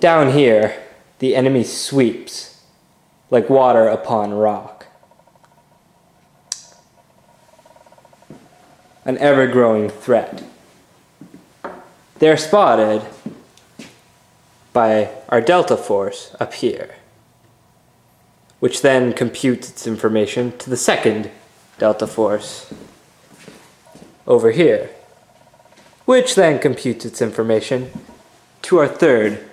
Down here, the enemy sweeps like water upon rock. An ever-growing threat. They're spotted by our Delta Force up here, which then computes its information to the second Delta Force over here, which then computes its information to our third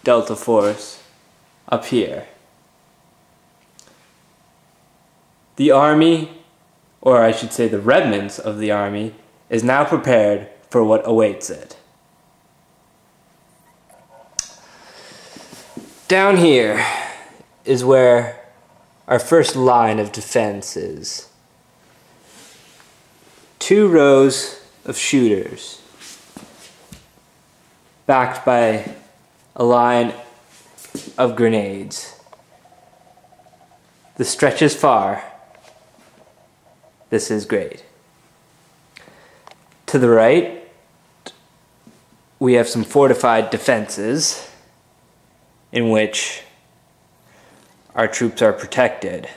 Delta Force up here. The army, or I should say the remnants of the army, is now prepared for what awaits it. Down here is where our first line of defense is. 2 rows of shooters, backed by a line of grenades. This stretches far. This is great. To the right, we have some fortified defenses in which our troops are protected.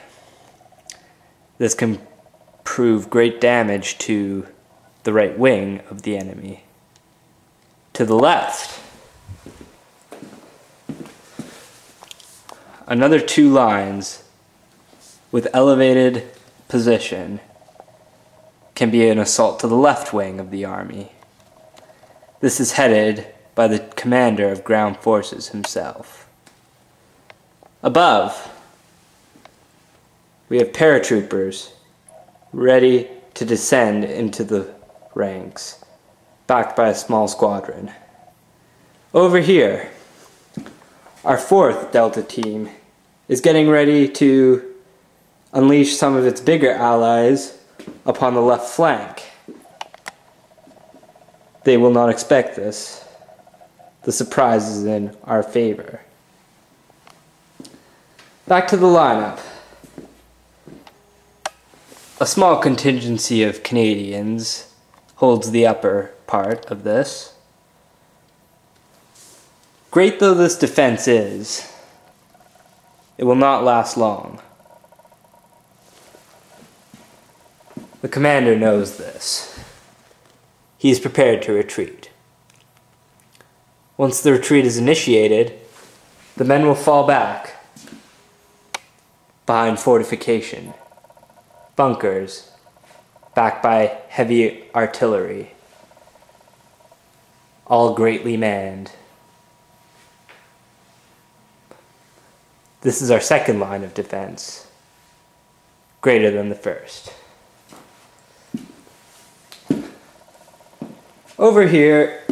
This can prove great damage to the right wing of the enemy. To the left, another 2 lines with elevated position can be an assault to the left wing of the army. This is headed by the commander of ground forces himself. Above, we have paratroopers ready to descend into the ranks, backed by a small squadron. Over here, our 4th Delta team is getting ready to unleash some of its bigger allies upon the left flank. They will not expect this. The surprise is in our favor. Back to the lineup. A small contingency of Canadians holds the upper part of this. Great though this defense is, it will not last long. The commander knows this. He is prepared to retreat. Once the retreat is initiated, the men will fall back behind fortification, bunkers, backed by heavy artillery, all greatly manned. This is our second line of defense, greater than the first. Over here,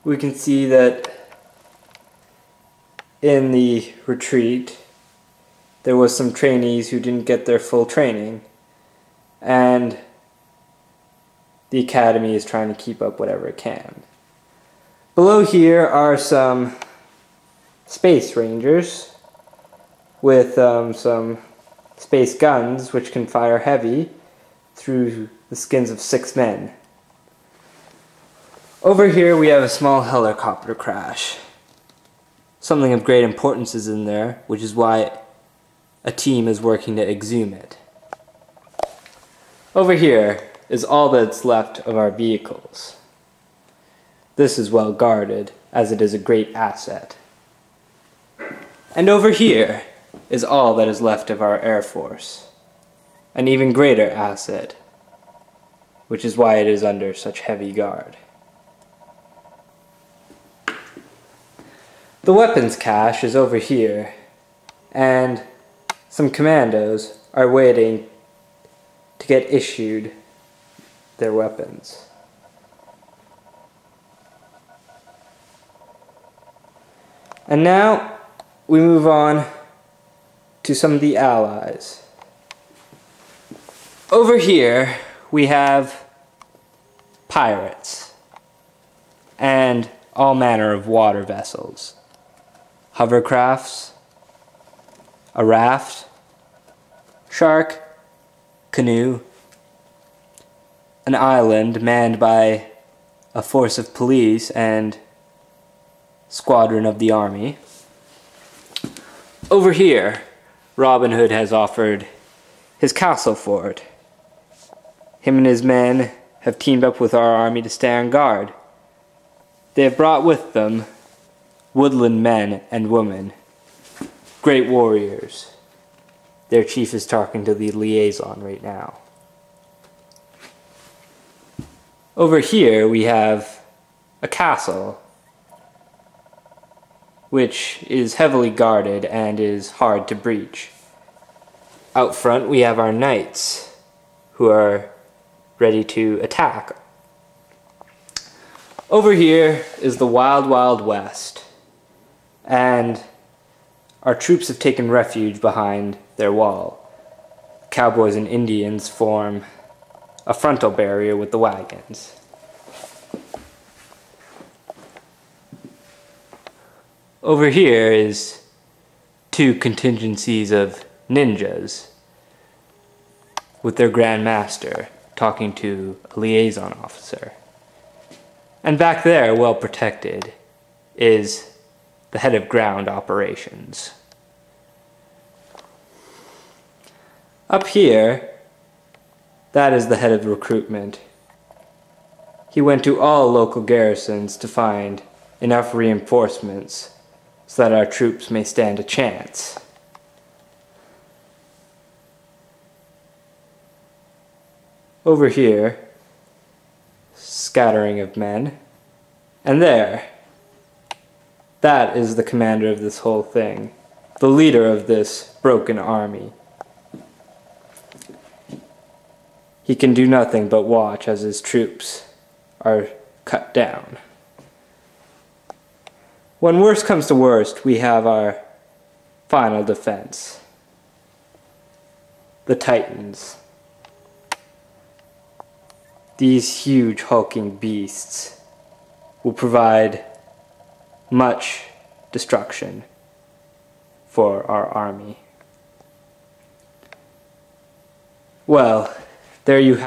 we can see that in the retreat, there was some trainees who didn't get their full training, and the academy is trying to keep up whatever it can. Below here are some space rangers with some space guns which can fire heavy through the skins of 6 men. Over here we have a small helicopter crash. Something of great importance is in there, which is why a team is working to exhume it. Over here is all that's left of our vehicles. This is well guarded, as it is a great asset. And over here is all that is left of our Air Force, an even greater asset, which is why it is under such heavy guard. The weapons cache is over here, and some commandos are waiting to get issued their weapons. And now we move on to some of the allies. Over here we have pirates and all manner of water vessels. Hovercrafts, a raft, shark, canoe, an island manned by a force of police and squadron of the army. Over here, Robin Hood has offered his castle fort. Him and his men have teamed up with our army to stay on guard. They have brought with them woodland men and women, great warriors. Their chief is talking to the liaison right now. Over here we have a castle, which is heavily guarded and is hard to breach. Out front we have our knights, who are ready to attack. Over here is the wild, wild west, and our troops have taken refuge behind their wall. Cowboys and Indians form a frontal barrier with the wagons. Over here is two contingencies of ninjas with their Grand Master talking to a liaison officer. And back there, well protected, is the head of ground operations. Up here, that is the head of recruitment. He went to all local garrisons to find enough reinforcements so that our troops may stand a chance. Over here, scattering of men, and there, that is the commander of this whole thing, the leader of this broken army. He can do nothing but watch as his troops are cut down. When worst comes to worst, we have our final defense, the Titans. These huge hulking beasts will provide much destruction for our army. Well, there you have